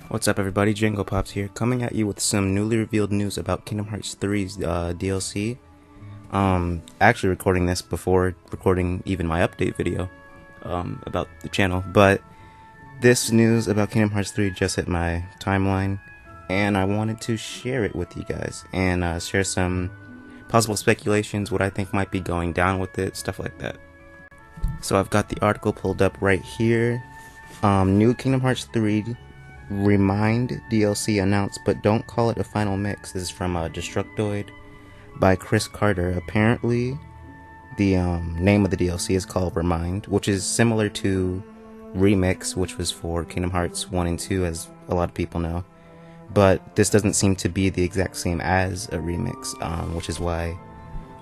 What's up everybody, JaangoPops here, coming at you with some newly revealed news about Kingdom Hearts 3's DLC. Actually recording this before recording even my update video about the channel, but this news about Kingdom Hearts 3 just hit my timeline, and I wanted to share it with you guys, and share some possible speculations, what I think might be going down with it, stuff like that. So I've got the article pulled up right here. New Kingdom Hearts 3 ReMIND DLC announced, but don't call it a final mix. This is from Destructoid by Chris Carter. Apparently, the name of the DLC is called ReMIND, which is similar to Remix, which was for Kingdom Hearts 1 and 2, as a lot of people know. But this doesn't seem to be the exact same as a remix, which is why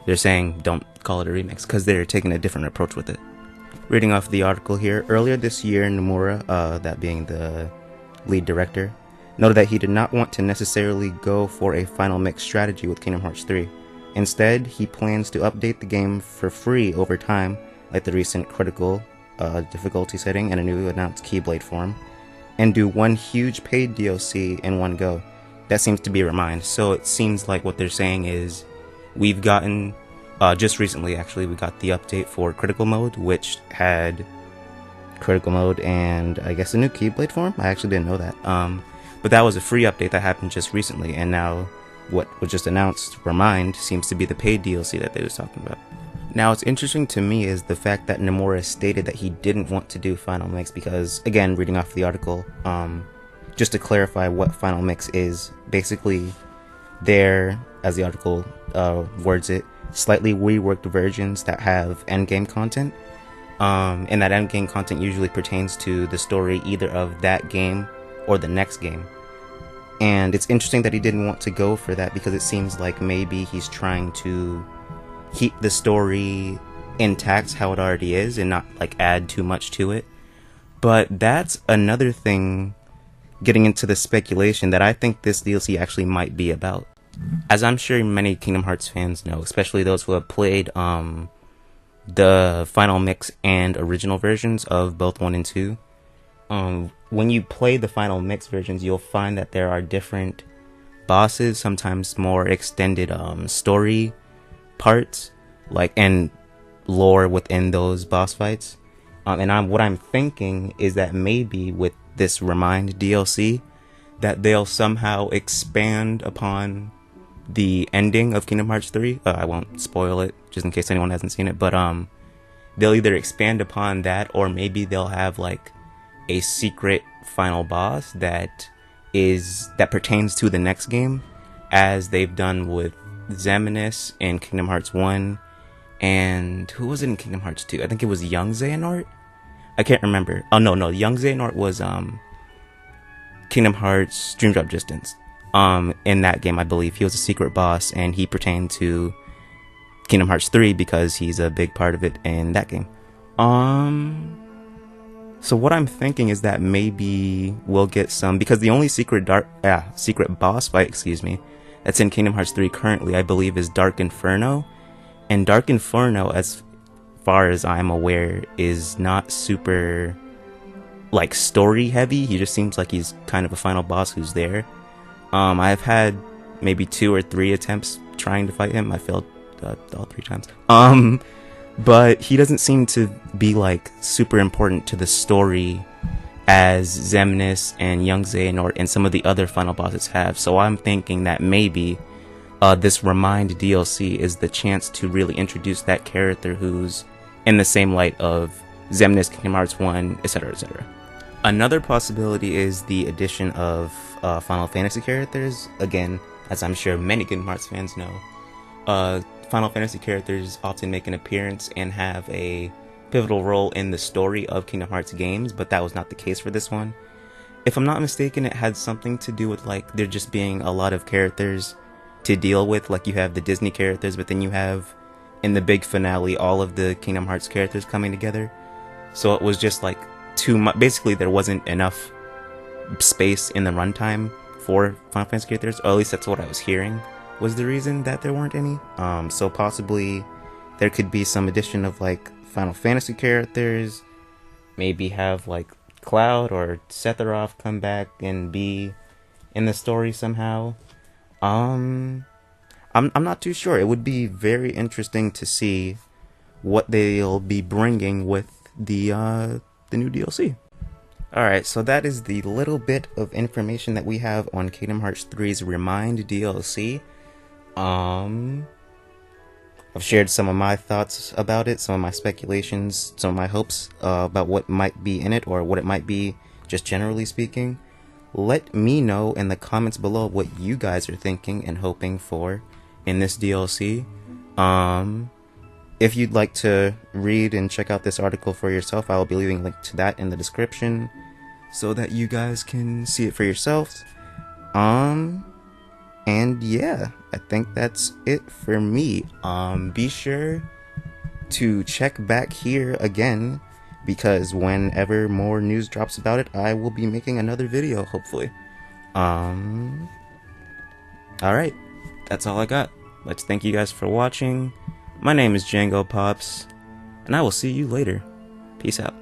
they're saying don't call it a remix, because they're taking a different approach with it. Reading off the article here, earlier this year, Nomura, that being the lead director, noted that he did not want to necessarily go for a final mix strategy with Kingdom Hearts 3. Instead, he plans to update the game for free over time, like the recent critical difficulty setting and a new announced Keyblade form, and do one huge paid DLC in one go. That seems to be a ReMIND. So it seems like what they're saying is we've gotten, just recently actually, we got the update for critical mode, which had critical mode and I guess a new Keyblade form. I actually didn't know that, but that was a free update that happened just recently, and now what was just announced, ReMIND, seems to be the paid DLC that they was talking about. Now what's interesting to me is the fact that Nomura stated that he didn't want to do final mix, because again, reading off the article, just to clarify what final mix is, basically they're, as the article words it, slightly reworked versions that have endgame content. And that endgame content usually pertains to the story either of that game or the next game. And it's interesting that he didn't want to go for that, because it seems like maybe he's trying to keep the story intact how it already is and not like add too much to it. But that's another thing, getting into the speculation, that I think this DLC actually might be about. As I'm sure many Kingdom Hearts fans know, especially those who have played the final mix and original versions of both 1 and 2. When you play the final mix versions, you'll find that there are different bosses, sometimes more extended story parts, like, and lore within those boss fights. And what I'm thinking is that maybe with this ReMIND DLC, that they'll somehow expand upon the ending of Kingdom Hearts 3. I won't spoil it, just in case anyone hasn't seen it, but they'll either expand upon that, or maybe they'll have like a secret final boss that pertains to the next game, as they've done with Xemnas in Kingdom Hearts 1, and who was it in Kingdom Hearts 2? I think it was Young Xehanort? I can't remember. Oh no, Young Xehanort was Kingdom Hearts Dream Drop Distance. In that game, I believe he was a secret boss, and he pertained to Kingdom Hearts 3 because he's a big part of it in that game. So what I'm thinking is that maybe we'll get some, because the only secret boss fight, that's in Kingdom Hearts 3 currently, I believe, is Dark Inferno. And Dark Inferno, as far as I'm aware, is not super like story heavy. He just seems like he's kind of a final boss who's there. I've had maybe 2 or 3 attempts trying to fight him. I failed all 3 times. But he doesn't seem to be like super important to the story as Xemnas and Young Xehanort and some of the other final bosses have. So I'm thinking that maybe this ReMIND DLC is the chance to really introduce that character who's in the same light of Xemnas, Kingdom Hearts 1, etc., etc. Another possibility is the addition of Final Fantasy characters. Again, as I'm sure many Kingdom Hearts fans know, Final Fantasy characters often make an appearance and have a pivotal role in the story of Kingdom Hearts games, but that was not the case for this one. If I'm not mistaken, it had something to do with like there just being a lot of characters to deal with. Like you have the Disney characters, but then you have in the big finale all of the Kingdom Hearts characters coming together. So it was just like too much. Basically, there wasn't enough space in the runtime for Final Fantasy characters, or at least that's what I was hearing was the reason that there weren't any. So possibly there could be some addition of like Final Fantasy characters, maybe have like Cloud or Sephiroth come back and be in the story somehow. I'm not too sure. It would be very interesting to see what they'll be bringing with the new DLC. Alright, so that is the little bit of information that we have on Kingdom Hearts 3's ReMIND DLC. I've shared some of my thoughts about it, some of my speculations, some of my hopes about what might be in it, or what it might be just generally speaking. Let me know in the comments below what you guys are thinking and hoping for in this DLC. If you'd like to read and check out this article for yourself, I'll be leaving a link to that in the description so that you guys can see it for yourselves. And yeah, I think that's it for me. Be sure to check back here again, because whenever more news drops about it, I will be making another video, hopefully. Alright, that's all I got. Let's thank you guys for watching. My name is JaangoPops, and I will see you later. Peace out.